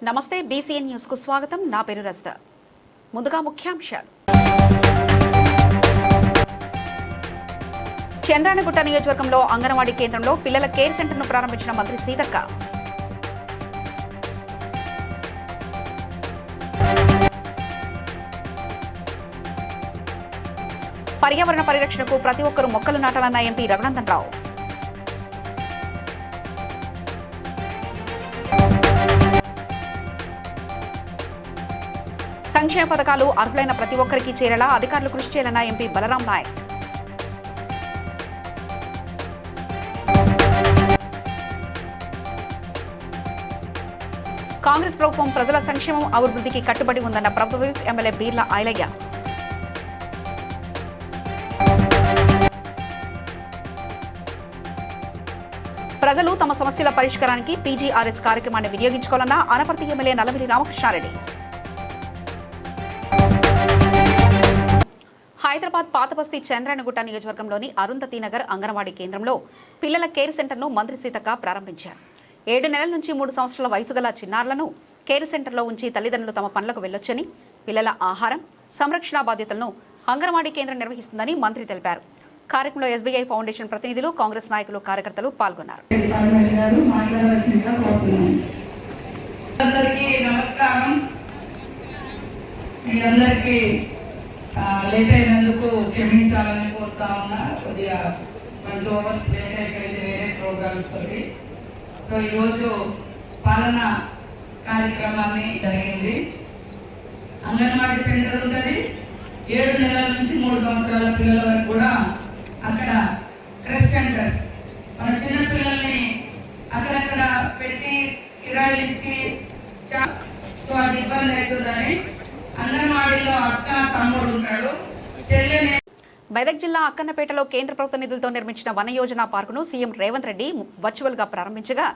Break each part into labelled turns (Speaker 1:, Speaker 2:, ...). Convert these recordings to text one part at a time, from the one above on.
Speaker 1: నమస్తే BCN news కు స్వాగతం. నా పేరు రజిత. ముందుగా ముఖ్యాంశాలు. చంద్రానగుట్ట నియోజకవర్గంలో అంగన్వాడీ కేంద్రంలో పిల్లల కేర్ సెంటర్ను ప్రారంభించిన మంత్రి సీతక్క. పర్యావరణ పరిరక్షణకు ప్రతి ఒక్కరూ మొక్కలు నాటాలన్న ఎంపీ రఘునందన్ రావు. సంక్షేమ పథకాలు అర్హులైన ప్రతి ఒక్కరికి చేరేలా అధికారులు కృషి చేయాలన్న ఎంపీ బలరాం నాయక్. కాంగ్రెస్ ప్రభుత్వం ప్రజల సంక్షేమం అభివృద్ధికి కట్టుబడి ఉందన్న ప్రభుత్వ విప్ ఎమ్మెల్యే బీర్ల ఐలయ్య. ప్రజలు తమ సమస్యల పరిష్కారానికి పీజీఆర్ఎస్ కార్యక్రమాన్ని వినియోగించుకోవాలన్న అనపర్తి ఎమ్మెల్యే నల్లమిల్లి రామకృష్ణారెడ్డి. హైదరాబాద్ పాతబస్తీ చంద్రానగుట్ట నియోజకవర్గంలోని అరుంధతి నగర్ అంగన్వాడీ కేంద్రంలో పిల్లల కేర్ సెంటర్ను మంత్రి సీతక్క ప్రారంభించారు. 7 నెలల నుంచి 3 సంవత్సరాల వయసు గల చిన్నారులను కేర్ సెంటర్లో ఉంచి తల్లిదండ్రులు తమ పనులకు వెళ్లొచ్చని, పిల్లల ఆహారం, సంరక్షణ బాధ్యతలను అంగన్వాడీ కేంద్రం నిర్వహిస్తుందని మంత్రి తెలిపారు. కార్యక్రమంలో ఎస్బీఐ ఫౌండేషన్ ప్రతినిధులు, కాంగ్రెస్ నాయకులు, కార్యకర్తలు పాల్గొన్నారు.
Speaker 2: లేట్ అయినందుకు క్షమించాలని కోరుతా ఉన్నా. కొద్దిగా 2 అవర్స్ లేట్ అయిపోయింది వేరే ప్రోగ్రామ్స్ తోటి. సో ఈరోజు పాలన కార్యక్రమాన్ని జరిగింది. అంగన్వాడీ సెంటర్ ఉంటుంది. 7 నెలల నుంచి 3 సంవత్సరాల పిల్లల వరకు కూడా అక్కడ క్రెష్ సెంటర్స్, మన చిన్న పిల్లల్ని అక్కడక్కడ పెట్టి కిరాయిలు ఇచ్చి సో అది ఇబ్బంది అవుతుందని అంగన్వాడీలో అక్క తమ్ముడు ఉంటాడు, చెల్లెనే.
Speaker 1: మెదక్ జిల్లా అక్కన్నపేటలో కేంద్ర ప్రభుత్వ నిధులతో నిర్మించిన వన యోజన పార్కును సీఎం రేవంత్ రెడ్డి వర్చువల్ గా ప్రారంభించగా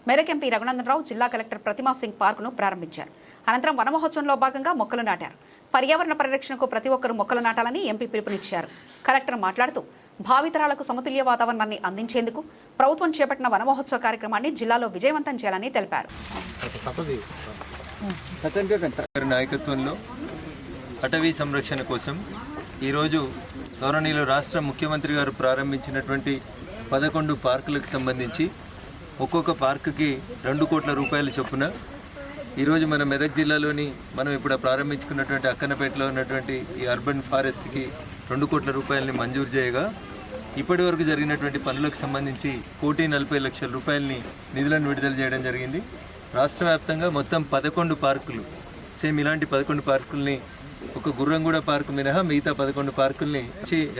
Speaker 1: మెదక్ ఎంపీ రఘునందన్ రావు, జిల్లా కలెక్టర్ ప్రతిమా సింగ్ పార్కును ప్రారంభించారు. అనంతరం వన మహోత్సవంలో భాగంగా మొక్కలు నాటారు. పర్యావరణ పరిరక్షణకు ప్రతి ఒక్కరూ మొక్కలు నాటాలని ఎంపీ పిలుపునిచ్చారు. కలెక్టర్ మాట్లాడుతూ భావితరాలకు సమతుల్య వాతావరణాన్ని అందించేందుకు ప్రభుత్వం చేపట్టిన వన మహోత్సవ కార్యక్రమాన్ని జిల్లాలో విజయవంతం చేయాలని తెలిపారు.
Speaker 3: నాయకత్వంలో అటవీ సంరక్షణ కోసం ఈరోజు గౌరవనీయులు రాష్ట్ర ముఖ్యమంత్రి గారు ప్రారంభించినటువంటి 11 పార్కులకు సంబంధించి ఒక్కొక్క పార్కుకి 2 కోట్ల రూపాయల చొప్పున ఈరోజు మన మెదక్ జిల్లాలోని మనం ఇప్పుడు ప్రారంభించుకున్నటువంటి అక్కన్నపేటలో ఉన్నటువంటి ఈ అర్బన్ ఫారెస్ట్కి 2 కోట్ల రూపాయలని మంజూరు చేయగా ఇప్పటి వరకు జరిగినటువంటి పనులకు సంబంధించి 1,40,00,000 రూపాయలని నిధులను విడుదల చేయడం జరిగింది. రాష్ట్ర వ్యాప్తంగా మొత్తం 11 పార్కులు, సేమ్ ఇలాంటి 11 పార్కుల్ని, ఒక గుర్రంగూడ పార్కు మినహా మిగతా 11 పార్కుల్ని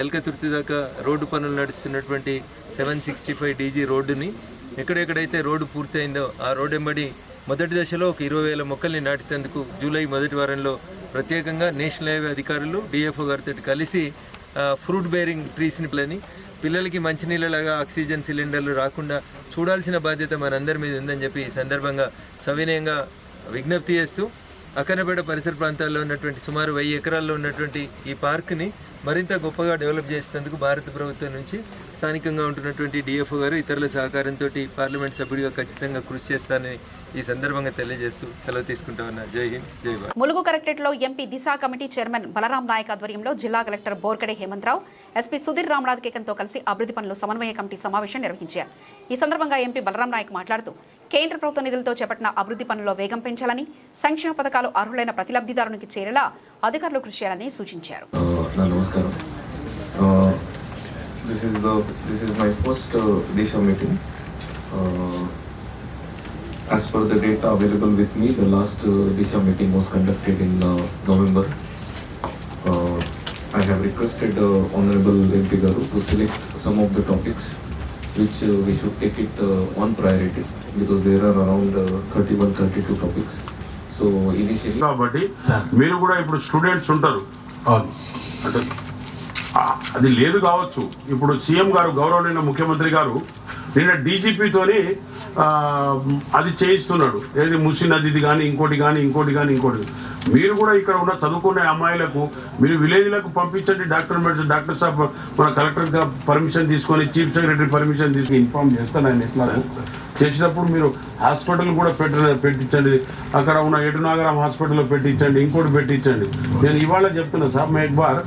Speaker 3: ఎల్కతుర్తి దాకా రోడ్డు పనులు నడుస్తున్నటువంటి 765 DG రోడ్డుని ఎక్కడెక్కడైతే రోడ్డు పూర్తయిందో ఆ రోడ్డు వెంబడి మొదటి దశలో ఒక 20,000 మొక్కల్ని నాటేందుకు జూలై మొదటి వారంలో ప్రత్యేకంగా నేషనల్ హైవే అధికారులు డిఎఫ్ఓ గారితో కలిసి ఫ్రూట్ బేరింగ్ ట్రీస్ని ప్లాని పిల్లలకి మంచినీళ్ళలాగా ఆక్సిజన్ సిలిండర్లు రాకుండా చూడాల్సిన బాధ్యత మనందరి మీద ఉందని చెప్పి ఈ సందర్భంగా సవినయంగా విజ్ఞప్తి చేస్తూ అక్కన్నపేట పరిసర ప్రాంతాల్లో ఉన్నటువంటి సుమారు 1000 ఎకరాల్లో ఉన్నటువంటి ఈ పార్క్ని మరింత గొప్పగా డెవలప్ చేసేందుకు భారత ప్రభుత్వం నుంచి స్థానికంగా ఉంటున్నటువంటి డిఎఫ్ఓ గారు ఇతరుల సహకారంతో పార్లమెంట్ సభ్యుడిగా ఖచ్చితంగా కృషి చేస్తానని ఈ సందర్భంగా తెలియజేస్తూ సెలవు తీసుకుంటా ఉన్నా. జై హింద్, జై భారత్.
Speaker 1: ములుగు కలెక్టరేట్లో ఎంపీ దిశా కమిటీ చైర్మన్ బలరాం నాయక్ ఆధ్వర్యంలో జిల్లా కలెక్టర్ బోర్కడే హేమంతరావు, ఎస్పీ సుధీర్ రామనాథ్ కేకంతో కలిసి అభివృద్ధి పనులు సమన్వయ కమిటీ సమావేశం నిర్వహించారు. ఈ సందర్భంగా ఎంపీ బలరాం నాయక్ మాట్లాడుతూ కేంద్ర ప్రభుత్వ నిధులతో చేపట్టిన అభివృద్ధి పనుల్లో వేగం పెంచాలని, సంక్షేమ పథకాలు అర్హులైన ప్రతి లబ్ధిదారునికి చేరేలా అధికారులు కృషి చేయాలని సూచించారు.
Speaker 4: This is my first Disha meeting. As per the data available with me, the last Disha meeting was conducted in November. I have requested Honorable MP Garu to select some of the topics which we should take it on priority because there are around 31-32 topics. So initially
Speaker 5: కాబట్టి మీరు కూడా ఇప్పుడు students ఉంటారు, అంటే అది లేదు కావచ్చు. ఇప్పుడు సీఎం గారు, గౌరవనీయ ముఖ్యమంత్రి గారు నిన్న డీజీపీతోని అది చేయిస్తున్నాడు, ఏది ముసి నదిది కానీ ఇంకోటి కానీ. మీరు కూడా ఇక్కడ ఉన్న చదువుకునే అమ్మాయిలకు మీరు విలేజ్లకు పంపించండి. డాక్టర్ సాబ్ మన కలెక్టర్ పర్మిషన్ తీసుకొని చీఫ్ సెక్రటరీ పర్మిషన్ తీసుకొని ఇన్ఫార్మ్ చేస్తాను ఆయన ఎట్లా చేసినప్పుడు మీరు హాస్పిటల్ కూడా పెట్టించండి. అక్కడ ఉన్న ఎటునాగరం హాస్పిటల్లో పెట్టించండి, ఇంకోటి పెట్టించండి. నేను ఇవాళ చెప్తున్నా సార్, మే ఎక్బార్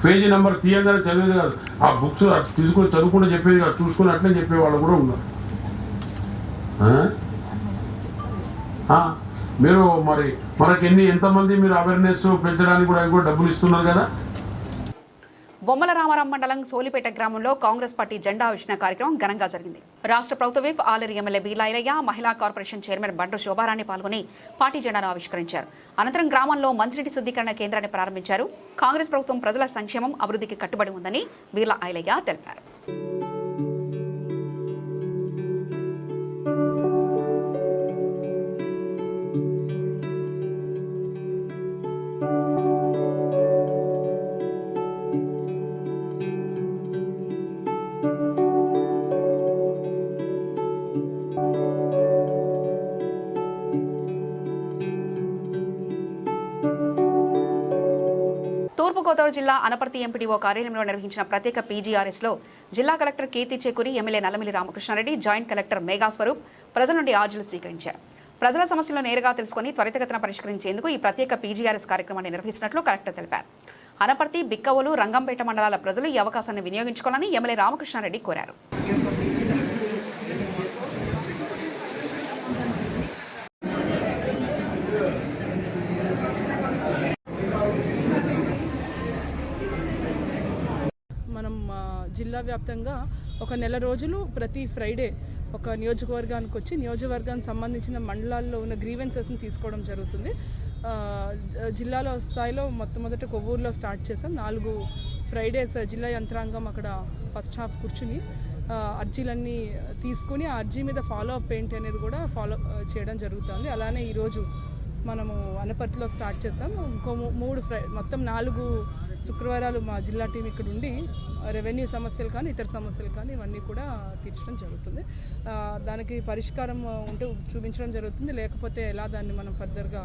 Speaker 5: పేజీ నెంబర్ తీయగానే చదివేది కాదు, ఆ బుక్స్ తీసుకొని చదువుకుంటూ చెప్పేది కాదు, చూసుకుని అట్లే చెప్పేవాళ్ళు కూడా ఉన్నారు. మీరు మరి మనకి ఎంతమంది మీరు అవేర్నెస్ పెంచడానికి కూడా డబ్బులు ఇస్తున్నారు కదా.
Speaker 1: బొమ్మల రామారం మండలం సోలిపేట గ్రామంలో కాంగ్రెస్ పార్టీ జెండా ఆవిష్కరణ కార్యక్రమం ఘనంగా జరిగింది. రాష్ట్ర ప్రభుత్వ విప్ ఆలేరు ఎమ్మెల్యే బీలాయిలయ్య, మహిళా కార్పొరేషన్ చైర్మన్ బండ్రు శోభారాణి పాల్గొని పార్టీ జెండాను ఆవిష్కరించారు. అనంతరం గ్రామంలో మంచినీటి శుద్ధీకరణ కేంద్రాన్ని ప్రారంభించారు. కాంగ్రెస్ ప్రభుత్వం ప్రజల సంక్షేమం, అభివృద్ధికి కట్టుబడి ఉందని బీలాయిలయ్య తెలిపారు. తూర్పుగోదావరి జిల్లా అనపర్తి ఎంపీడీఓ కార్యాలయంలో నిర్వహించిన ప్రత్యేక పీజీఆర్ఎస్లో జిల్లా collector Keerthi Chekuri, MLA Nallamilli Ramakrishna Reddy, joint collector Megha Swaroop ప్రజల నుండి ఆర్జీలు స్వీకరించారు. ప్రజల సమస్యలను నేరుగా తెలుసుకుని త్వరితగతిన పరిష్కరించేందుకు ఈ ప్రత్యేక పీజీఆర్ఎస్ కార్యక్రమాన్ని నిర్వహిస్తున్నట్లు కలెక్టర్ తెలిపారు. అనపర్తి, బిక్కవోలు, రంగంపేట మండలాల ప్రజలు ఈ అవకాశాన్ని వినియోగించుకోవాలని ఎమ్మెల్యే రామకృష్ణారెడ్డి కోరారు.
Speaker 6: జిల్లా వ్యాప్తంగా ఒక నెల రోజులు ప్రతి ఫ్రైడే ఒక నియోజకవర్గానికి వచ్చి నియోజకవర్గానికి సంబంధించిన మండలాల్లో ఉన్న గ్రీవెన్సెస్ని తీసుకోవడం జరుగుతుంది. జిల్లాలో స్థాయిలో మొట్టమొదట కొవ్వూరులో స్టార్ట్ చేసాం. 4 ఫ్రైడేస్ జిల్లా యంత్రాంగం అక్కడ ఫస్ట్ హాఫ్ కూర్చుని అర్జీలన్నీ తీసుకుని ఆ అర్జీ మీద ఫాలో అప్ ఏంటి అనేది కూడా ఫాలో చేయడం జరుగుతుంది. అలానే ఈరోజు మనము అనపర్తిలో స్టార్ట్ చేసాం. ఇంకో 3 మొత్తం 4 శుక్రవారాలు మా జిల్లా టీం ఇక్కడ ఉండి రెవెన్యూ సమస్యలు కానీ ఇతర సమస్యలు కానీ ఇవన్నీ కూడా తీర్చడం జరుగుతుంది. దానికి పరిష్కారం ఉంటే చూపించడం జరుగుతుంది, లేకపోతే ఎలా దాన్ని మనం ఫర్దర్గా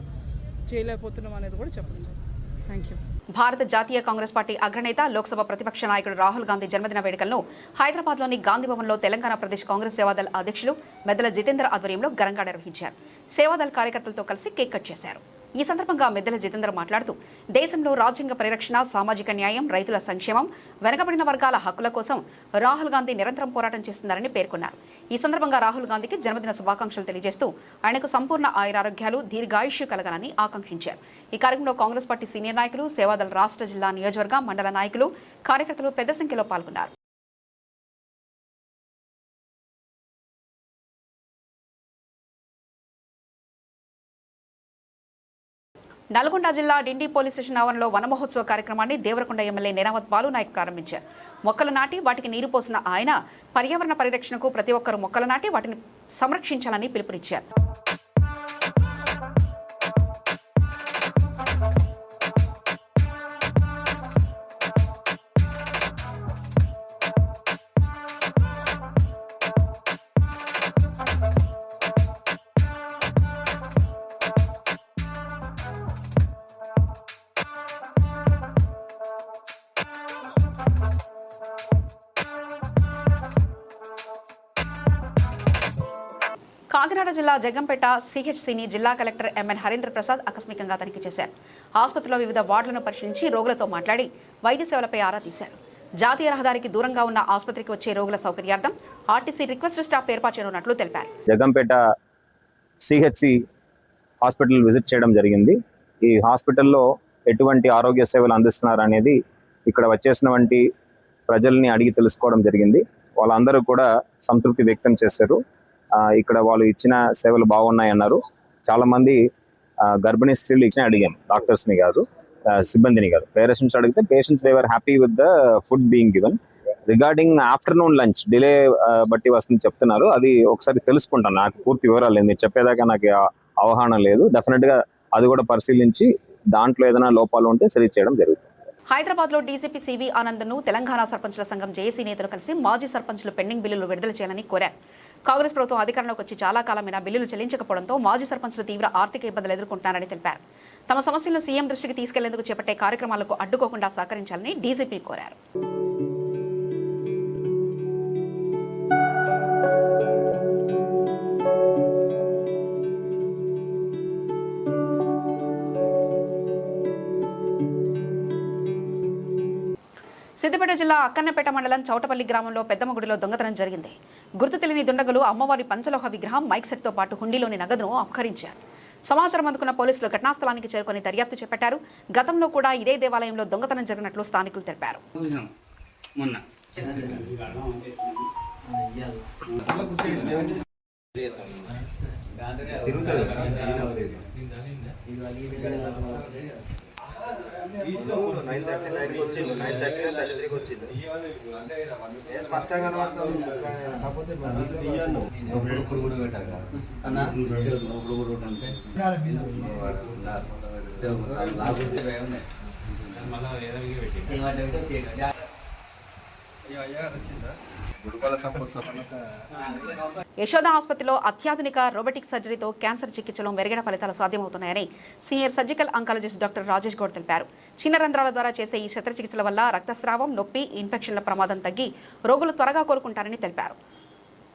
Speaker 6: చేయలేకపోతున్నాం అనేది కూడా చెప్పడం జరుగుతుంది. Thank you.
Speaker 1: భారత జాతీయ కాంగ్రెస్ పార్టీ అగ్రనేత, లోక్సభ ప్రతిపక్ష నాయకుడు రాహుల్ గాంధీ జన్మదిన వేడుకలను హైదరాబాద్లోని గాంధీ భవన్లో తెలంగాణ ప్రదేశ్ కాంగ్రెస్ సేవాదళ్ అధ్యక్షులు మెద్దల జితేందర్ ఆధ్వర్యంలో ఘనంగా నిర్వహించారు. సేవాదళ్ కార్యకర్తలతో కలిసి కేక్ కట్ చేశారు. ఈ సందర్భంగా మెద్దల జితేందర్ మాట్లాడుతూ దేశంలో రాజ్యాంగ పరిరక్షణ, సామాజిక న్యాయం, రైతుల సంక్షేమం, వెనుకబడిన వర్గాల హక్కుల కోసం రాహుల్ గాంధీ నిరంతరం పోరాటం చేస్తున్నారని పేర్కొన్నారు. ఈ సందర్భంగా రాహుల్ గాంధీకి జన్మదిన శుభాకాంక్షలు తెలియజేస్తూ ఆయనకు సంపూర్ణ ఆయురారోగ్యాలు, దీర్ఘాయుష్యు కలగాలని ఆకాంక్షించారు. ఈ కార్యక్రమంలో కాంగ్రెస్ పార్టీ సీనియర్ నాయకులు, సేవాదళ్ రాష్ట్ర, జిల్లా, నియోజకవర్గ, మండల నాయకులు, కార్యకర్తలు పెద్ద సంఖ్యలో పాల్గొన్నారు. నల్గొండ జిల్లా డిండి పోలీస్ స్టేషన్ ఆవరణలో వన మహోత్సవ కార్యక్రమాన్ని దేవరకొండ ఎమ్మెల్యే నేనావత్ బాలునాయక్ ప్రారంభించారు. మొక్కలు నాటి వాటికి నీరు పోసిన ఆయన పర్యావరణ పరిరక్షణకు ప్రతి ఒక్కరూ మొక్కలు నాటి వాటిని సంరక్షించాలని పిలుపునిచ్చారు. కాకినాడ జిల్లా జగ్గంపేట సిహెచ్సిని జిల్లా కలెక్టర్ ఎంఎన్ హరీంద్ర ప్రసాద్ ఆకస్మికంగా తనిఖీ చేశారు. ఆసుపత్రిలో వివిధ వార్డులను పరిశీలించి రోగులతో మాట్లాడి వైద్య సేవలపై ఆరా తీశారు. జాతీయ రహదారికి దూరంగా ఉన్న ఆసుపత్రికి వచ్చే రోగుల సౌకర్యార్థం ఆర్టీసీ రిక్వెస్ట్ స్టాప్ ఏర్పాటు చేయనున్నట్లు తెలిపారు.
Speaker 7: జగ్గంపేట సిహెచ్సి హాస్పిటల్ విజిట్ చేయడం జరిగింది. ఈ హాస్పిటల్లో ఎటువంటి ఆరోగ్య సేవలు అందిస్తున్నారు అనేది ఇక్కడ వచ్చేసినటువంటి ప్రజల్ని అడిగి తెలుసుకోవడం జరిగింది. వాళ్ళందరూ కూడా సంతృప్తి వ్యక్తం చేశారు. ఇక్కడ వాళ్ళు ఇచ్చిన సేవలు బాగున్నాయి అన్నారు. చాలా మంది గర్భిణీ స్త్రీలు ఇచ్చిన అడిగాం, డాక్టర్స్ని కాదు, సిబ్బందిని కాదు, పేరెంట్స్ అడిగితే patients they were happy with the food being given. Regarding afternoon lunch delay బట్టి వస్తుంది చెప్తున్నారు. అది ఒకసారి తెలుసుకుంటాను, నాకు పూర్తి వివరాలు లేదు, మీరు చెప్పేదాకా నాకు అవగాహన లేదు. డెఫినెట్గా అది కూడా పరిశీలించి దాంట్లో ఏదైనా లోపాలు ఉంటే సరి చేయడం జరుగుతుంది.
Speaker 1: హైదరాబాద్లో డీజీపీ సివి ఆనంద్ను తెలంగాణ సర్పంచుల సంఘం జేఏసీ నేతలు కలిసి మాజీ సర్పంచులు పెండింగ్ బిల్లులు విడుదల చేయాలని కోరారు. కాంగ్రెస్ ప్రభుత్వం అధికారంలోకి వచ్చి చాలా కాలమైన బిల్లులు చెల్లించకపోవడంతో మాజీ సర్పంచులు తీవ్ర ఆర్థిక ఇబ్బందులు ఎదుర్కొంటున్నారని తెలిపారు. తమ సమస్యలను సీఎం దృష్టికి తీసుకెళ్లేందుకు చేపట్టే కార్యక్రమాలకు అడ్డుకోకుండా సహకరించాలని డీజీపీ కోరారు. సిద్దిపేట జిల్లా అక్కన్నపేట మండలం చౌటపల్లి గ్రామంలో పెద్దమ్మగుడిలో దొంగతనం జరిగింది. గుర్తు తెలియని దుండగులు అమ్మవారి పంచలోహ విగ్రహం, మైక్ సెట్తో పాటు హుండీలోని నగదును అపహరించారు. సమాచారం అందుకున్న పోలీసులు ఘటనాస్థలానికి చేరుకొని దర్యాప్తు చేపట్టారు. గతంలో కూడా ఇదే దేవాలయంలో దొంగతనం జరిగినట్లు స్థానికులు తెలిపారు.
Speaker 8: స్పష్టంగా కాకపోతే
Speaker 1: యశోద ఆసుపత్రిలో అత్యాధునిక రోబోటిక్ సర్జరీతో క్యాన్సర్ చికిత్సలో మెరుగైన ఫలితాలు సాధ్యమవుతున్నాయని senior surgical oncologist doctor Rajesh Goud తెలిపారు. చిన్న రంధ్రాల ద్వారా చేసే ఈ శస్త్రచికిత్సల వల్ల రక్తస్రావం, నొప్పి, ఇన్ఫెక్షన్ల ప్రమాదం తగ్గి రోగులు త్వరగా కోలుకుంటారని తెలిపారు.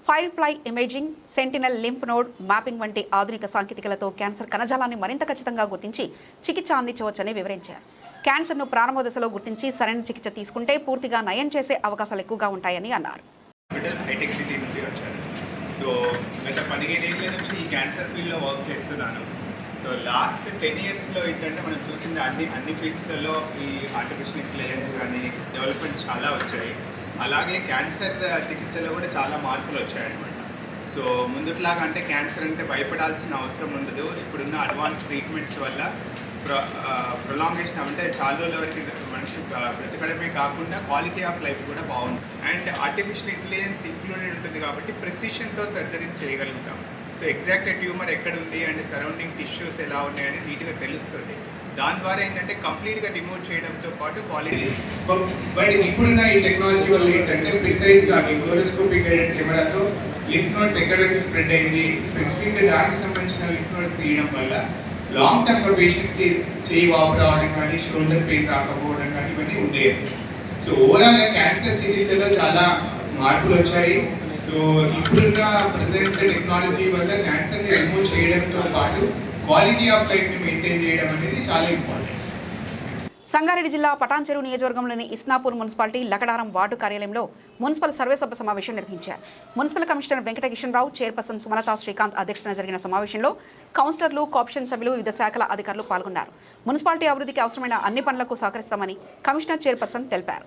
Speaker 1: Fire fly imaging, sentinel lymph node mapping వంటి ఆధునిక సాంకేతికలతో క్యాన్సర్ కణజాలాన్ని మరింత ఖచ్చితంగా గుర్తించి చికిత్స అందించవచ్చని వివరించారు. క్యాన్సర్ను ప్రారంభ దశలో గుర్తించి సరైన చికిత్స తీసుకుంటే పూర్తిగా నయం చేసే అవకాశాలు ఎక్కువగా ఉంటాయని అన్నారు.
Speaker 9: హైటెక్ సిటీ నుంచి వచ్చాను. సో గత 15 ఏళ్ళ నుంచి ఈ క్యాన్సర్ ఫీల్డ్లో వర్క్ చేస్తున్నాను. సో లాస్ట్ 10 ఇయర్స్లో ఏంటంటే మనం చూసింది అన్ని ఫీల్డ్స్లలో ఈ ఆర్టిఫిషియల్ ఇంటెలిజెన్స్ కానీ డెవలప్మెంట్ చాలా వచ్చాయి. అలాగే క్యాన్సర్ చికిత్సలో కూడా చాలా మార్పులు వచ్చాయన్నమాట. సో ముందుట్లాగా అంటే క్యాన్సర్ అంటే భయపడాల్సిన అవసరం ఉండదు. ఇప్పుడున్న అడ్వాన్స్ ట్రీట్మెంట్స్ వల్ల ప్రొలాంగేషన్ అంటే చాలా రోజుల వరకు మనిషి బ్రతకడమే కాకుండా క్వాలిటీ ఆఫ్ లైఫ్ కూడా బాగుంది. అండ్ ఆర్టిఫిషియల్ ఇంటెలిజెన్స్ ఇంక్లూడెడ్ ఉంటుంది కాబట్టి ప్రెసిషన్తో సర్జరీ చేయగలుగుతాం. సో ఎగ్జాక్ట్ ట్యూమర్ ఎక్కడ ఉంది అండ్ సరౌండింగ్ టిష్యూస్ ఎలా ఉన్నాయని నీట్గా తెలుస్తుంది. దాని ద్వారా ఏంటంటే కంప్లీట్గా రిమూవ్ చేయడంతో పాటు క్వాలిటీ. బట్ ఇప్పుడున్న ఈ టెక్నాలజీ వల్ల ఏంటంటే ప్రిసైజ్గా ఈ ఫ్లోరోస్కోపిక్ గైడెడ్ కెమెరాతో లింఫ్ నోడ్స్ ఎక్కడికి స్ప్రెడ్ అయింది, స్పెసిఫిక్గా దానికి సంబంధించిన లింఫ్ నోడ్స్ తీయడం వల్ల లాంగ్ టర్మ్ పేషెంట్కి చేయి వాపు రావడం కానీ, షోల్డర్ పెయిన్ రాకపోవడం కానీ ఇవన్నీ ఉండేవి. సో ఓవరాల్గా క్యాన్సర్ చికిత్సలో చాలా మార్పులు వచ్చాయి. సో ఇప్పుడున్న ప్రజెంట్ టెక్నాలజీ వల్ల క్యాన్సర్ని రిమూవ్ చేయడంతో పాటు క్వాలిటీ ఆఫ్ లైఫ్ని మెయింటైన్ చేయడం అనేది చాలా ఇంపార్టెంట్.
Speaker 1: సంగారెడ్డి జిల్లా పటాన్చెరు నియోజకవర్గంలోని ఇస్నాపూర్ మున్సిపాలిటీ లకడారం వార్డు కార్యాలయంలో మున్సిపల్ సర్వేసభ సమావేశం నిర్వహించారు. Municipal commissioner Venkata Kishan Rao, chairperson సుమలతా Srikanth అధ్యక్షతన జరిగిన సమావేశంలో కౌన్సిలర్లు, కోఆప్షన్ సభ్యులు, వివిధ శాఖల అధికారులు పాల్గొన్నారు. మున్సిపాలిటీ అభివృద్ధికి అవసరమైన అన్ని పనులకు సహకరిస్తామని కమిషనర్ చైర్పర్సన్ తెలిపారు.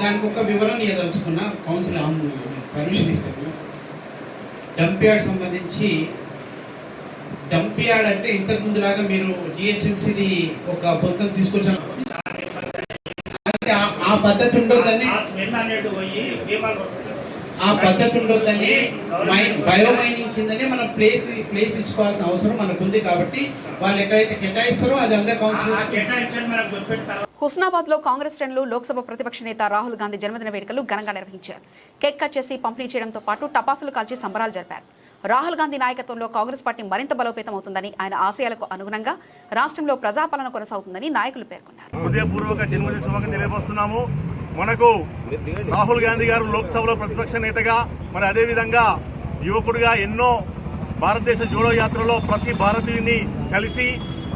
Speaker 10: దానికి ఒక వివరణ ఇవ్వదలుచుకున్న కౌన్సిల్ పర్మిషన్ ఇస్తాము. డంప్ యార్డ్ సంబంధించి డంప్ యార్డ్ అంటే ఇంతకు ముందు లాగా మీరు జిహెచ్ఎంసీది ఒక పొంతం తీసుకొచ్చాను. ఆ పద్ధతి ఉండొద్దని బయోమైనింగ్ కిందనే మనం ప్లేస్ ఇచ్చుకోవాల్సిన అవసరం మనకు ఉంది. కాబట్టి వాళ్ళు ఎక్కడైతే కేటాయిస్తారో అది అందరు కౌన్సిలర్స్.
Speaker 1: హుస్నాబాద్ లో కాంగ్రెస్ శ్రేణులు లోక్సభ ప్రతిపక్ష నేత రాహుల్ గాంధీ జన్మదిన వేడుకలు ఘనంగా నిర్వహించారు. కేక్ కట్ చేసి పంపిణీ చేయడంతో పాటు టపాసులు కాల్చి సంబరాలు జరిపారు. రాహుల్ గాంధీ నాయకత్వంలో కాంగ్రెస్ పార్టీ మరింత బలోపేతం అవుతుందని, ఆయన ఆశయాలకు అనుగుణంగా రాష్ట్రంలో ప్రజాపాలన కొనసాగుతుందని నాయకులు పేర్కొన్నారు.
Speaker 11: హృదయపూర్వక జన్మదిన శుభాకాంక్షలు తెలియజేస్తున్నాము. మనకు రాహుల్ గాంధీ గారు లోక్సభలో ప్రతిపక్ష నేతగా, మరి అదేవిధంగా యువకుడిగా ఎన్నో భారతదేశ జోడో యాత్రలో ప్రతి భారతీయుని కలిసి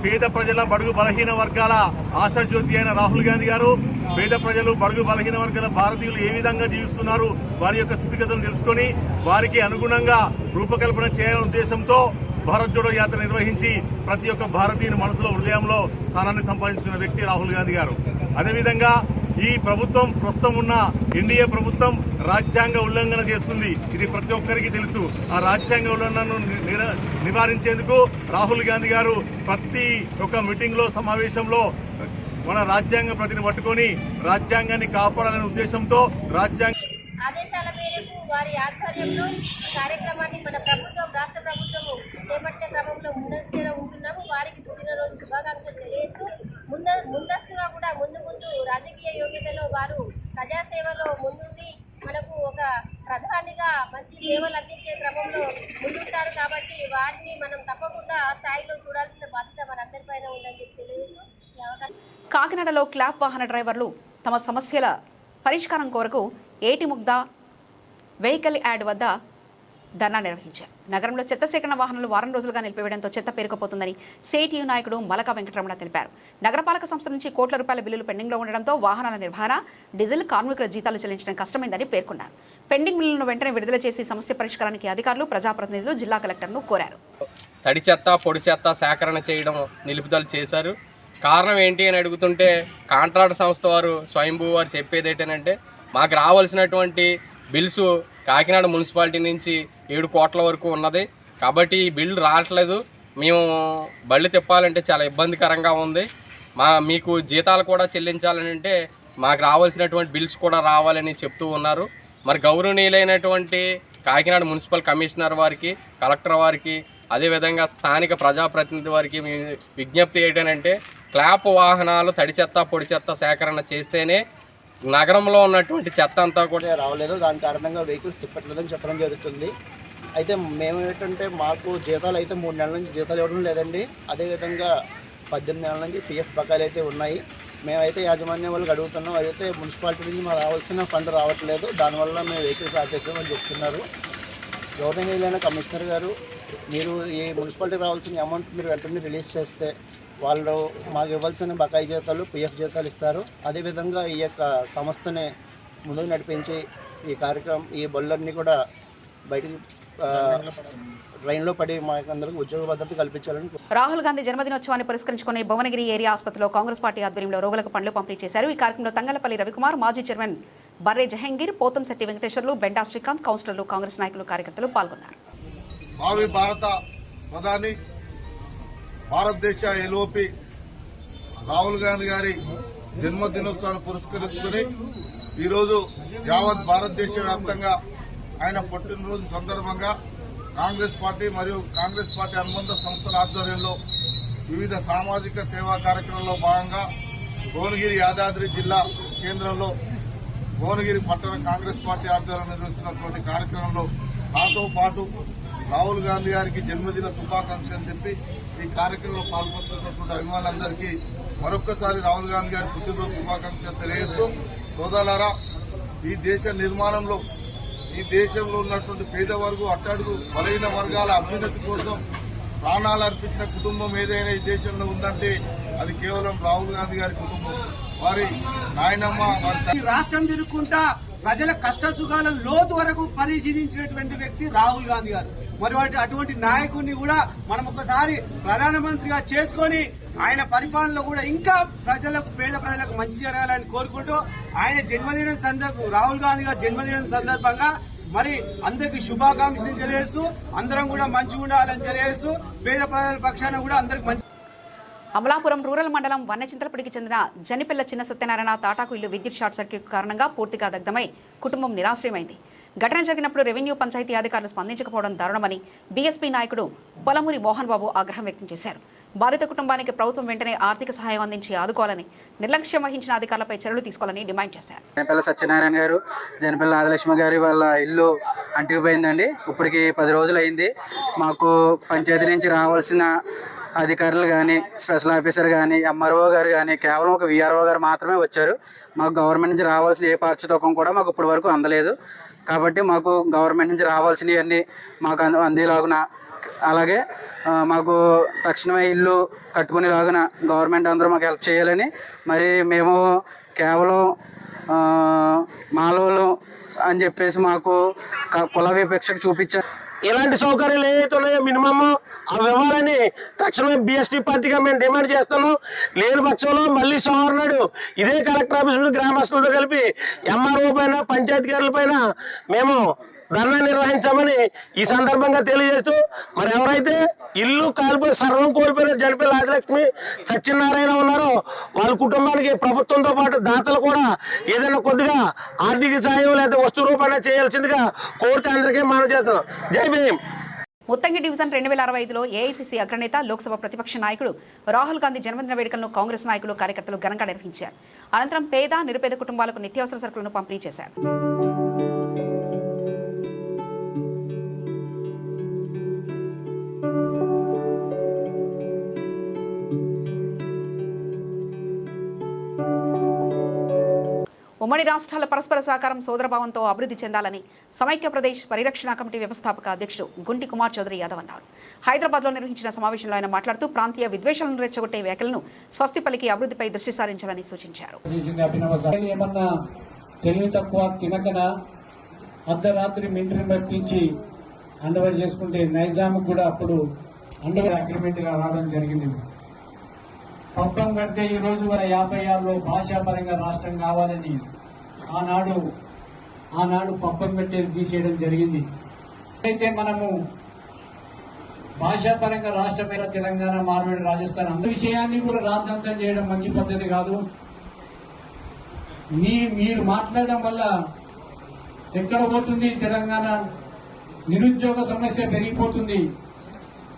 Speaker 11: పేద ప్రజల, బడుగు బలహీన వర్గాల ఆశాజ్యోతి అయిన రాహుల్ గాంధీ గారు పేద ప్రజలు, బడుగు బలహీన వర్గాల భారతీయులు ఏ విధంగా జీవిస్తున్నారు, వారి యొక్క స్థితిగతులను తెలుసుకొని వారికి అనుగుణంగా రూపకల్పన చేయాలనే ఉద్దేశంతో భారత్ జోడో యాత్ర నిర్వహించి ప్రతి ఒక్క భారతీయుని మనసులో, హృదయంలో స్థానాన్ని సంపాదించుకున్న వ్యక్తి రాహుల్ గాంధీ గారు. అదేవిధంగా ఈ ప్రభుత్వం, ప్రస్తుతం ఉన్న ఎన్డీఏ ప్రభుత్వం రాజ్యాంగ ఉల్లంఘన చేస్తుంది. ఇది ప్రతి ఒక్కరికి తెలుసు. ఆ రాజ్యాంగ ఉల్లంఘనను నివారించేందుకు రాహుల్ గాంధీ గారు ప్రతి ఒక్క మీటింగ్లో, సమావేశంలో మన రాజ్యాంగ ప్రతిని పట్టుకొని రాజ్యాంగాన్ని కాపాడాలనే ఉద్దేశంతో
Speaker 12: ఆదేశాల మేరకు వారి ఆధ్వర్యంలో ఈ కార్యక్రమాన్ని మన ప్రభుత్వం, రాష్ట్ర ప్రభుత్వము చేపట్టే క్రమంలో ముందంజలో ఉంటున్నాము. వారికి పుట్టినరోజు శుభాకాంక్షలు తెలియజేస్తూ ముందస్తుగా కూడా ముందు రాజకీయ యోగ్యతలో వారు ప్రజాసేవలో ముందుండి మనకు ఒక ప్రధానిగా మంచి సేవలు అందించే క్రమంలో ముందుంటారు. కాబట్టి వారిని మనం తప్పకుండా ఆ స్థాయిలో చూడాల్సిన బాధ్యత మనందరిపైన ఉందని చెప్పి తెలియజేస్తూ ఈ అవకాశం.
Speaker 1: కాకినాడలో క్లాప్ వాహన డ్రైవర్లు తమ సమస్యల పరిష్కారం కొరకు ఏటిముగ్ధ వెహికల్ యాడ్ వద్ద ధర్నా నిర్వహించారు. నగరంలో చెత్త సేకరణ వాహనాలు వారం రోజులుగా నిలిపివేయడంతో చెత్త పేరుకుపోతుందని సిఐటియు నాయకుడు మలక వెంకటరమణ తెలిపారు. నగరపాలక సంస్థ నుంచి కోట్ల రూపాయల బిల్లులు పెండింగ్లో ఉండడంతో వాహనాల నిర్వహణ, డీజిల్, కార్మికుల జీతాలు చెల్లించడం కష్టమైందని పేర్కొన్నారు. పెండింగ్ బిల్లులను వెంటనే విడుదల చేసి సమస్య పరిష్కారానికి అధికారులు, ప్రజాప్రతినిధులు జిల్లా కలెక్టర్ను కోరారు.
Speaker 13: తడి చెత్త, పొడి చెత్త సేకరణ చేయడం నిలుపుదల చేశారు. కారణం ఏంటి అని అడుగుతుంటే కాంట్రాక్ట్ సంస్థ వారు, స్వయంభూ వారు చెప్పేది ఏంటంటే మాకు రావాల్సినటువంటి బిల్స్ కాకినాడ మున్సిపాలిటీ నుంచి 7 కోట్ల వరకు ఉన్నది కాబట్టి ఈ బిల్లు రావట్లేదు, మేము బళ్ళు తిప్పాలంటే చాలా ఇబ్బందికరంగా ఉంది, మీకు జీతాలు కూడా చెల్లించాలని అంటే మాకు రావాల్సినటువంటి బిల్స్ కూడా రావాలని చెప్తూ ఉన్నారు. మరి గౌరవనీయులైనటువంటి కాకినాడ మున్సిపల్ కమిషనర్ వారికి, కలెక్టర్ వారికి, అదేవిధంగా స్థానిక ప్రజాప్రతినిధి వారికి విజ్ఞప్తి ఏంటంటే క్లాప్ వాహనాలు తడి చెత్త, పొడి చెత్త సేకరణ చేస్తేనే నగరంలో ఉన్నటువంటి చెత్త అంతా కూడా
Speaker 14: రావలేదు. దాని కారణంగా వెహికల్స్ తిప్పట్లేదని చెప్పడం జరుగుతుంది. అయితే మేము ఏంటంటే మాకు జీతాలు అయితే 3 నెలల నుంచి జీతాలు ఇవ్వడం లేదండి. అదేవిధంగా 18 నెలల నుంచి పిఎఫ్ బకాయిలు అయితే ఉన్నాయి. మేమైతే యాజమాన్యం వాళ్ళకి అడుగుతున్నాం, అయితే మున్సిపాలిటీ నుంచి మాకు రావాల్సిన ఫండ్ రావట్లేదు, దానివల్ల మేము వెహికల్స్ ఆపేసామని చెప్తున్నారు. గవర్నమెంట్ కమిషనర్ గారు, మీరు ఈ మున్సిపాలిటీకి రావాల్సిన అమౌంట్ మీరు వెంటనే రిలీజ్ చేస్తే వాళ్ళు మాకు ఇవ్వాల్సిన బకాయి జీతాలు, పిఎఫ్ జీతాలు ఇస్తారు. అదేవిధంగా ఈ యొక్క సంస్థని ముందుకు నడిపించి ఈ కార్యక్రమం, ఈ బళ్ళన్నీ కూడా బయటికి రైన్లో పడి మాకందరికి ఉద్యోగ భద్రత కల్పించాలని.
Speaker 1: రాహుల్ గాంధీ జన్మదినోత్సవాన్ని పురస్కరించుకుని భువనగిరి ఏరియా ఆసుపత్రిలో కాంగ్రెస్ పార్టీ ఆధ్వర్యంలో రోగులకు పండ్లు పంపిణీ చేశారు. ఈ కార్యక్రమంలో తంగలపల్లి రవికుమార్, మాజీ చైర్మన్ బర్రే జహంగీర్, పోతంశెట్టి వెంకటేశ్వర్లు, బెండా శ్రీకాంత్, కౌన్సిలర్లు, కాంగ్రెస్ నాయకులు, కార్యకర్తలు పాల్గొన్నారు.
Speaker 11: భావి భారత ప్రధాని, భారతదేశ ఎల్ఓపి రాహుల్ గాంధీ గారి జన్మదినోత్సవాన్ని పురస్కరించుకుని ఈరోజు యావత్ భారతదేశ వ్యాప్తంగా ఆయన పుట్టినరోజు సందర్భంగా కాంగ్రెస్ పార్టీ మరియు కాంగ్రెస్ పార్టీ అనుబంధ సంస్థల ఆధ్వర్యంలో వివిధ సామాజిక సేవా కార్యక్రమాల్లో భాగంగా భువనగిరి యాదాద్రి జిల్లా కేంద్రంలో భువనగిరి పట్టణ కాంగ్రెస్ పార్టీ ఆధ్వర్యంలో నిర్వహిస్తున్నటువంటి కార్యక్రమంలో నాతో పాటు రాహుల్ గాంధీ గారికి జన్మదిన శుభాకాంక్షలు చెప్పి ఈ కార్యక్రమంలో పాల్గొంటున్నటువంటి అభిమానులందరికీ మరొక్కసారి రాహుల్ గాంధీ గారి పుట్టినరోజు శుభాకాంక్షలు తెలియజేస్తూ, సోదరులారా, ఈ దేశ నిర్మాణంలో ఈ దేశంలో ఉన్నటువంటి పేదవర్గు, అట్టడుగు బలహీన వర్గాల అభ్యున్నతి కోసం ప్రాణాలు అర్పించిన కుటుంబం ఏదైనా ఈ దేశంలో ఉందంటే అది కేవలం రాహుల్ గాంధీ గారి కుటుంబం. వారి నాయనమ్మ, వారి
Speaker 15: రాష్ట్రం తిరుగుకుంటా ప్రజల కష్ట సుఖాలను లోతు వరకు పరిశీలించినటువంటి వ్యక్తి రాహుల్ గాంధీ గారు. మరి అటువంటి నాయకుడిని కూడా మనం ఒకసారి ప్రధానమంత్రిగా చేసుకొని ఆయన పరిపాలనలో కూడా ఇంకా ప్రజలకు, పేద ప్రజలకు మంచి జరగాలని కోరుకుంటూ ఆయన జన్మదినం రాహుల్ గాంధీ గారి జన్మదినం సందర్భంగా మరి అందరికి శుభాకాంక్షలు తెలియజేస్తూ, అందరం కూడా మంచిగా ఉండాలని తెలియజేస్తూ, పేద ప్రజల పక్షాన కూడా అందరికి మంచి.
Speaker 1: అమలాపురం రూరల్ మండలం వన్నచింతలపూడికి చెందిన జనిపిల్ల చిన్న సత్యనారాయణ తాటాకు ఇల్లు విద్యుత్ షార్ట్ సర్క్యూట్ కారణంగా పూర్తిగా దగ్ధమై కుటుంబం నిరాశ్రయమైంది. ఘటన జరిగినప్పుడు రెవెన్యూ, పంచాయతీ అధికారులు స్పందించకపోవడం దారుణమని బీఎస్పీ నాయకుడు పొలమూరి మోహన్ బాబు ఆగ్రహం వ్యక్తం చేశారు. బాధిత కుటుంబానికి ప్రభుత్వం వెంటనే ఆర్థిక సహాయం అందించి ఆదుకోవాలని, నిర్లక్ష్యం వహించిన అధికారులపై చర్యలు తీసుకోవాలని డిమాండ్ చేశారు.
Speaker 16: జనిపిల్ల సత్యనారాయణ గారు, జనిపిల్ల ఆదిలక్ష్మి గారి వాళ్ళ ఇల్లు అంటుకుపోయిందండి. ఇప్పటికి 10 రోజులు అయింది. మాకు పంచాయతీ నుంచి రావాల్సిన అధికారులు కానీ, స్పెషల్ ఆఫీసర్ కానీ, ఎంఆర్ఓ గారు కానీ కేవలం ఒక విఆర్ఓ గారు మాత్రమే వచ్చారు. మాకు గవర్నమెంట్ నుంచి రావాల్సిన ఏ పారితోషికం కూడా మాకు ఇప్పటి వరకు అందలేదు. కాబట్టి మాకు గవర్నమెంట్ నుంచి రావాల్సినవన్నీ మాకు అందేలాగున, అలాగే మాకు తక్షణమే ఇల్లు కట్టుకునేలాగున గవర్నమెంట్ అందరూ మాకు హెల్ప్ చేయాలని, మరి మేము కేవలం మాలోలు అని చెప్పేసి మాకు కుల వివక్షకు చూపించారు.
Speaker 17: ఇలాంటి సౌకర్యాలు ఏవైతే ఉన్నాయో మినిమమ్ అవి ఇవ్వాలని తక్షణమే బీఎస్పీ పార్టీగా మేము డిమాండ్ చేస్తున్నాం. లేని పక్షంలో మళ్ళీ సోమవారం నాడు ఇదే కలెక్టర్ ఆఫీస్ గ్రామస్తులతో కలిపి ఎంఆర్ఓ పైన, పంచాయతీకారుల పైన మేము ధర్నా నిర్వహించామని ఈ సందర్భంగా తెలియజేస్తూ మరి ఎవరైతే ఇల్లు కాలిపోయి సర్వం కోల్పోయిన జడిపల్లి ఆదిలక్ష్మి సత్యనారాయణ ఉన్నారో వాళ్ళ కుటుంబానికి ప్రభుత్వంతో పాటు దాతలు కూడా ఏదైనా కొద్దిగా ఆర్థిక సాయం లేదా వస్తు రూపాయన చేయాల్సిందిగా కోరుతూ అందరికీ మనం చేస్తున్నాం. జై భీమ్.
Speaker 1: ముత్తంగి డివిజన్ 2065లో ఏఐసీసీ అగ్రనేత లోక్సభ ప్రతిపక్ష నాయకుడు రాహుల్ గాంధీ జన్మదిన వేడుకలను కాంగ్రెస్ నాయకులు కార్యకర్తలు ఘనంగా నిర్వహించారు. అనంతరం పేద నిరుపేద కుటుంబాలకు నిత్యావసర సరుకులను పంపిణీ చేశారు. ఉమ్మడి రాష్ట్రాల పరస్పర సహకారం సోదరభావంతో అభివృద్ధి చెందాలని సమైక్య ప్రదేశ్ పరిరక్షణ కమిటీ వ్యవస్థాపక అధ్యక్షుడు గుంటి కుమార్ చౌదరి యాదవ్ అన్నారు. హైదరాబాద్లో నిర్వహించిన సమావేశంలో ఆయన మాట్లాడుతూ ప్రాంతీయ విద్వేషాలను రెచ్చగొట్టే వ్యాఖ్యలను స్వస్తి పలికి అభివృద్ధిపై దృష్టి సారించాలని సూచించారు.
Speaker 18: ఏమన్నా తెలివి తక్కువ తినకన అర్ధరాత్రి మిలిటరీ పట్టించి అండవర్ చేసుకుంటే నైజాం కూడా అప్పుడు అండవర్ అగ్రిమెంట్ గా రావడం జరిగింది. పప్పం కంటే ఈ రోజు 56లో భాషాపరంగా రాష్ట్రం కావాలని ఆనాడు పప్పం పెట్టేది తీసేయడం జరిగింది. అయితే మనము భాషాపరంగా రాష్ట్రమైన తెలంగాణ, మార్వాడి, రాజస్థాన్ అంత విషయాన్ని కూడా రాద్ధాంతం చేయడం మంచి పద్ధతి కాదు. మీరు మాట్లాడడం వల్ల ఎక్కడ పోతుంది తెలంగాణ? నిరుద్యోగ సమస్య పెరిగిపోతుంది.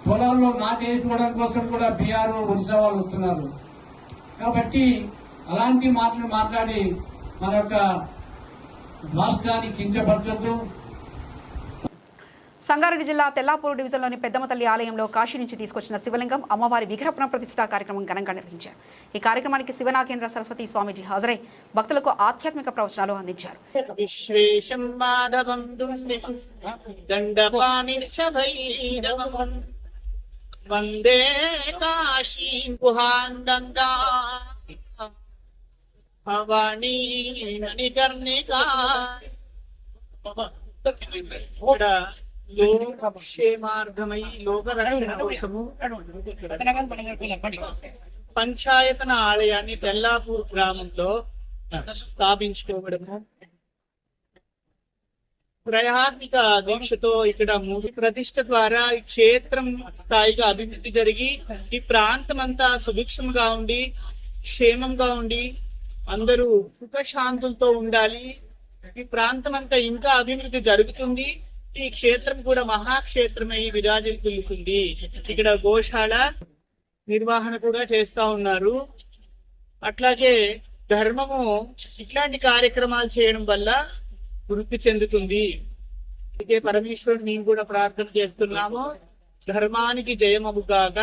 Speaker 18: పొలాల్లో నాటేసుకోవడం కోసం కూడా బీఆర్, ఒడిశా వాళ్ళు వస్తున్నారు. కాబట్టి అలాంటి మాటలు మాట్లాడి మన యొక్క రాష్ట్రాన్ని కించపరచొద్దు.
Speaker 1: సంగారెడ్డి జిల్లా తెల్లాపూర్ డివిజన్లోని పెద్దమ్మ తల్లి ఆలయంలో కాశీ నుంచి తీసుకొచ్చిన శివలింగం అమ్మవారి విగ్రహ పునఃప్రతిష్ఠా కార్యక్రమం ఘనంగా నిర్వహించారు. ఈ కార్యక్రమానికి శివనాగేంద్ర సరస్వతి స్వామీజీ హాజరై భక్తులకు ఆధ్యాత్మిక ప్రవచనాలు అందించారు.
Speaker 19: వందే కాశీ గుహాండంగా భవానీ మణికర్ణికా లోకక్షేమార్థమై లోకరక్షణ కోసము పంచాయతన ఆలయాన్ని తెల్లాపూర్ గ్రామంలో స్థాపించుకోవడము, త్రయాత్మిక దీక్షతో ఇక్కడ మూడు ప్రతిష్ట ద్వారా ఈ క్షేత్రం స్థాయిగా అభివృద్ధి జరిగి ఈ ప్రాంతం అంతా సుభిక్షంగా ఉండి క్షేమంగా ఉండి అందరూ సుఖశాంతులతో ఉండాలి. ఈ ప్రాంతం అంతా ఇంకా అభివృద్ధి జరుగుతుంది. ఈ క్షేత్రం కూడా మహాక్షేత్రమై విరాజిల్లుతుంది. ఇక్కడ గోశాల నిర్వహణ కూడా చేస్తా ఉన్నారు. అట్లాగే ధర్మము ఇట్లాంటి కార్యక్రమాలు చేయడం వల్ల వృద్ధి చెందుతుంది. అందుకే పరమేశ్వరుడు మేము కూడా ప్రార్థన చేస్తున్నాము, ధర్మానికి జయమగుగాక,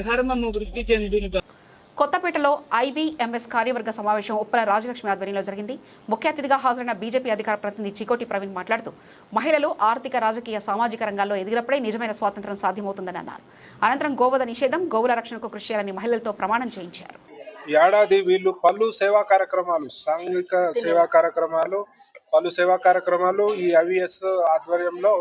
Speaker 19: ధర్మము వృద్ధి చెందునుగా.
Speaker 1: కొత్తపేటలో ఐబీఎంఎస్ కార్యవర్గ సమావేశం ఉప్పల రాజలక్ష్మి ఆధ్వర్యంలో జరిగింది. ముఖ్య అతిథిగా హాజరైన బీజేపీ అధికార ప్రతినిధి చికోటి ప్రవీణ్ మాట్లాడుతూ మహిళలు ఆర్థిక, రాజకీయ, సామాజిక రంగాల్లో ఎదిగినప్పుడే నిజమైన స్వాతంత్ర్యం సాధ్యమవుతుందని అన్నారు. అనంతరం గోవధ నిషేధం, గోవుల రక్షణకు కృషి చేయాలని మహిళలతో ప్రమాణం చేయించారు.
Speaker 20: ఏడాది వీళ్ళు పలు సేవా కార్యక్రమాలు, సాంఘిక సేవా కార్యక్రమాలు, పలు సేవా కార్యక్రమాలు ఈ ఐవీఎస్ ఆధ్వర్యంలో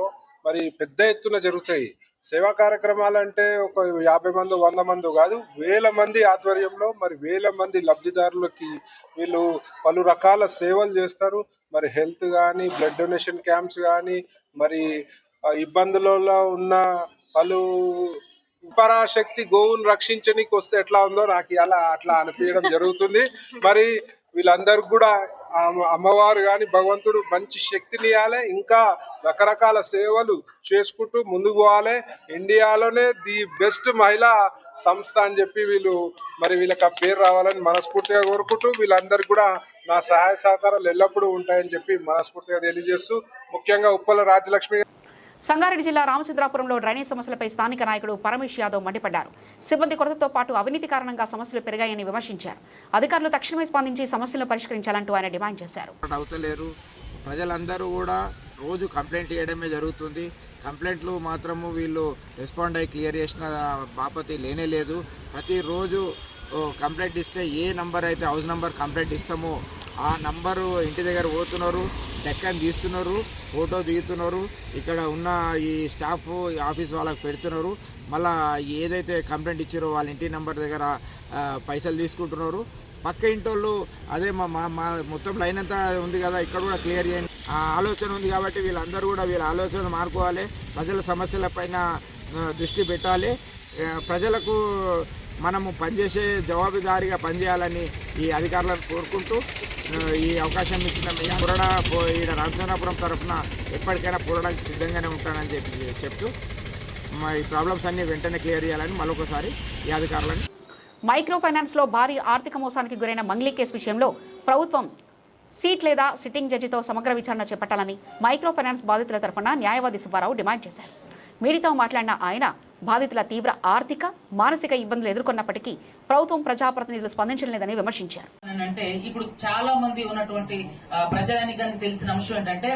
Speaker 20: మరి పెద్ద ఎత్తున జరుగుతాయి. సేవా కార్యక్రమాలు అంటే ఒక 50 మంది 100 మంది కాదు, వేల మంది ఆధ్వర్యంలో మరి వేల మంది లబ్ధిదారులకి వీళ్ళు పలు రకాల సేవలు చేస్తారు. మరి హెల్త్ కానీ, బ్లడ్ డొనేషన్ క్యాంప్స్ కానీ, మరి ఇబ్బందులలో ఉన్న పలు పరాశక్తి గోవును రక్షించడానికి వస్తే ఎట్లా ఉందో నాకు అట్లా అనిపించడం జరుగుతుంది. మరి వీళ్ళందరికీ కూడా అమ్మవారు కానీ భగవంతుడు మంచి శక్తిని ఇవ్వాలి, ఇంకా రకరకాల సేవలు చేసుకుంటూ ముందుకు పోవాలి. ఇండియాలోనే ది బెస్ట్ మహిళా సంస్థ అని చెప్పి వీళ్ళకి ఆ పేరు రావాలని మనస్ఫూర్తిగా కోరుకుంటూ వీళ్ళందరికీ కూడా నా సహాయ సహకారాలు ఎల్లప్పుడూ ఉంటాయని చెప్పి మనస్ఫూర్తిగా తెలియజేస్తూ, ముఖ్యంగా ఉప్పల రాజలక్ష్మి.
Speaker 1: సంగారెడ్డి జిల్లా రామచంద్రాపురంలో డ్రైనేజ్ సమస్యలపై స్థానిక నాయకుడు పరమేశ్ యాదవ్ మండిపడ్డారు. సిబ్బంది కొరతతో పాటు అవినీతి కారణంగా సమస్యలు పెరిగాయని విమర్శించారు. అధికారులు తక్షణమే స్పందించి సమస్యలను పరిష్కరించాలంటూ ఆయన డిమాండ్ చేశారు.
Speaker 8: ప్రజలందరూ కూడా రోజు కంప్లైంట్ చేయడమే జరుగుతుంది. కంప్లైంట్లు మాత్రము వీళ్ళు రెస్పాండ్ అయ్యి క్లియర్ చేసిన బాపతి లేనే లేదు. ప్రతిరోజు కంప్లైంట్ ఇస్తే ఏ నంబర్ అయితే హౌస్ నంబర్ కంప్లైంట్ ఇస్తామో ఆ నంబరు ఇంటి దగ్గర పోతున్నారు, టెక్కని తీస్తున్నారు, ఫోటో దిగుతున్నారు, ఇక్కడ ఉన్న ఈ స్టాఫ్ ఆఫీస్ వాళ్ళకి పెడుతున్నారు. మళ్ళీ ఏదైతే కంప్లైంట్ ఇచ్చారో వాళ్ళ ఇంటి నెంబర్ దగ్గర పైసలు తీసుకుంటున్నారు. పక్క ఇంటోళ్ళు అదే మా మొత్తం లైన్ అంతా ఉంది కదా, ఇక్కడ కూడా క్లియర్ చేయండి ఆ ఆలోచన ఉంది. కాబట్టి వీళ్ళందరూ కూడా వీళ్ళ ఆలోచన మార్చుకోవాలి, ప్రజల సమస్యలపైన దృష్టి పెట్టాలి. ప్రజలకు మనము పనిచేసే జవాబుదారీగా పనిచేయాలని ఈ అధికారులను కోరుకుంటూ ఈ అవకాశం ఇచ్చిన మీ పురడా ఈడ రామచంద్రాపురం తరఫున ఎప్పటికైనా పోరాడానికి సిద్ధంగానే ఉంటానని చెప్తూ మా ఈ ప్రాబ్లమ్స్ అన్ని వెంటనే క్లియర్ చేయాలని మరొకసారి ఈ అధికారులను.
Speaker 1: మైక్రో ఫైనాన్స్లో భారీ ఆర్థిక మోసానికి గురైన మంగ్లీ కేసు విషయంలో ప్రభుత్వం సీట్ లేదా సిట్టింగ్ జడ్జితో సమగ్ర విచారణ చేపట్టాలని మైక్రో ఫైనాన్స్ బాధితుల తరఫున న్యాయవాది సుబ్బారావు డిమాండ్ చేశారు. మీడియాతో మాట్లాడిన ఆయన బాధితుల తీవ్ర ఆర్థిక మానసిక ఇబ్బందులు ఎదుర్కొన్నప్పటికీ ప్రభుత్వం ప్రజాప్రతినిధులు స్పందించలేదని విమర్శించారు.
Speaker 21: అంటే ఇప్పుడు చాలా మంది ఉన్నటువంటి ప్రజానికానికి తెలిసిన అంశం ఏంటంటే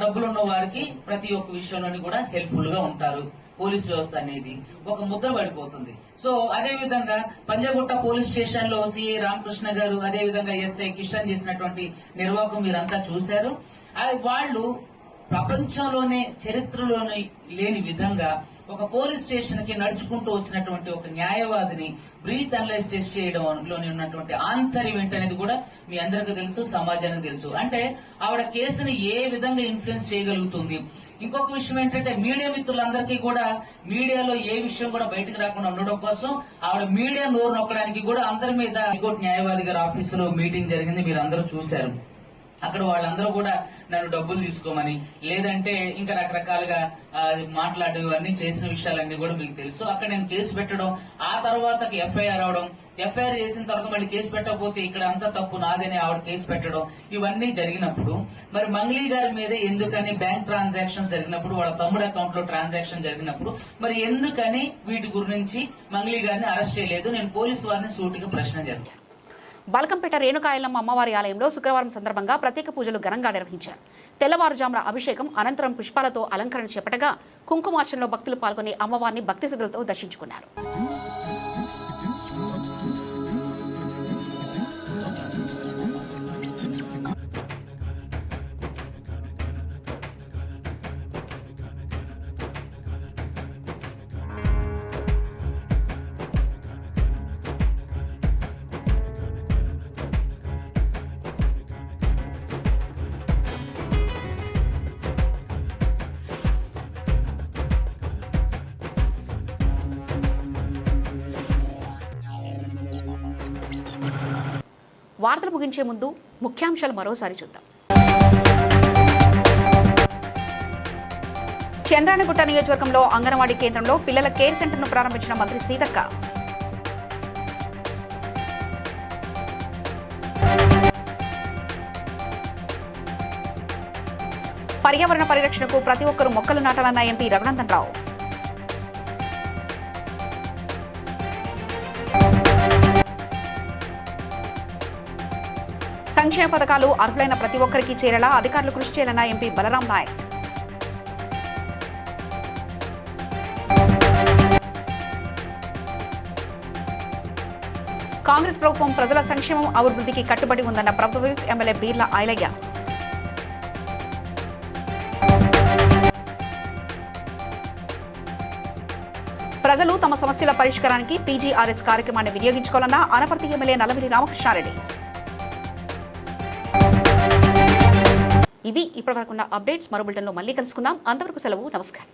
Speaker 21: డబ్బులు ఉన్న వారికి ప్రతి ఒక్క విషయంలోని కూడా హెల్ప్ఫుల్ గా ఉంటారు. పోలీస్ వ్యవస్థ అనేది ఒక ముద్ర పడిపోతుంది. సో అదే విధంగా పంజాగుట్ట పోలీస్ స్టేషన్ లో సిఐ రామకృష్ణ గారు, అదే విధంగా ఎస్ఐ కిషన్ చేసినటువంటి నిర్వాహకం మీరంతా చూశారు. వాళ్ళు ప్రపంచంలోనే చరిత్రలోనే లేని విధంగా ఒక పోలీస్ స్టేషన్ కి నడుచుకుంటూ వచ్చినటువంటి ఒక న్యాయవాదిని బ్రీత్ అనలైజ్ టెస్ట్ చేయడంలోని ఉన్నటువంటి ఆంతర్యం ఏంటనేది కూడా మీ అందరికీ తెలుసు, సమాజానికి తెలుసు. అంటే ఆవిడ కేసుని ఏ విధంగా ఇన్ఫ్లుయెన్స్ చేయగలుగుతుంది. ఇంకొక విషయం ఏంటంటే మీడియా మిత్రులందరికీ కూడా మీడియాలో ఏ విషయం కూడా బయటకు రాకుండా ఉండడం కోసం ఆవిడ మీడియా నోరు నొక్కడానికి కూడా అందరి మీద హైకోర్టు న్యాయవాది గారి ఆఫీసులో మీటింగ్ జరిగింది, మీరు అందరూ చూశారు. అక్కడ వాళ్ళందరూ కూడా నన్ను డబ్బులు తీసుకోమని, లేదంటే ఇంకా రకరకాలుగా మాట్లాడు అన్ని చేసిన విషయాలన్నీ కూడా మీకు తెలుసు. అక్కడ నేను కేసు పెట్టడం, ఆ తర్వాత ఎఫ్ఐఆర్ అవడం, ఎఫ్ఐఆర్ చేసిన తర్వాత మళ్ళీ కేసు పెట్టకపోతే ఇక్కడ అంతా తప్పు నాదని ఆవిడ కేసు పెట్టడం, ఇవన్నీ జరిగినప్పుడు మరి మంగ్లీ గారి మీద ఎందుకని బ్యాంక్ ట్రాన్సాక్షన్స్ జరిగినప్పుడు, వాళ్ళ తమ్ముడు అకౌంట్ లో ట్రాన్సాక్షన్ జరిగినప్పుడు మరి ఎందుకని వీటి గురించి మంగ్లీ గారిని అరెస్ట్ చేయలేదు? నేను పోలీసు వారిని సూటిగా ప్రశ్న చేస్తాను.
Speaker 1: బల్కంపేట రేణుకాయలమ్మ అమ్మవారి ఆలయంలో శుక్రవారం సందర్భంగా ప్రత్యేక పూజలు ఘనంగా నిర్వహించారు. తెల్లవారుజామున అభిషేకం అనంతరం పుష్పాలతో అలంకరణ చేపట్టగా కుంకుమార్చనలో భక్తులు పాల్గొని అమ్మవారిని భక్తి శ్రద్ధలతో దర్శించుకున్నారు. వార్తలు ముగించే ముందు ముఖ్యాంశాలు మరోసారి చూద్దాం. చంద్రాయణగుట్ట నియోజకవర్గంలో అంగన్వాడీ కేంద్రంలో పిల్లల కేర్ సెంటర్ను ప్రారంభించిన మంత్రి సీతక్క. పర్యావరణ పరిరక్షణకు ప్రతి ఒక్కరూ మొక్కలు నాటాలన్న ఎంపీ రఘునందన్ రావు. సంక్షేమ పథకాలు అర్హులైన ప్రతి ఒక్కరికి చేరేలా అధికారులు కృషి చేయాలన్న ఎంపీ బలరాం నాయక్. కాంగ్రెస్ ప్రభుత్వం ప్రజల సంక్షేమం అభివృద్ధికి కట్టుబడి ఉందన్న ప్రభుత్వ విప్ ఎమ్మెల్యే బీర్ల ఐలయ్య. ప్రజలు తమ సమస్యల పరిష్కారానికి పీజీఆర్ఎస్ కార్యక్రమాన్ని వినియోగించుకోవాలన్న అనపర్తి ఎమ్మెల్యే నల్లమిల్లి రామకృష్ణారెడ్డి. ఇవి ఇప్పటివరకున్న అప్డేట్స్. మరో బులెటిన్లో మళ్ళీ కలుసుకుందాం. అంతవరకు సెలవు. నమస్కారం.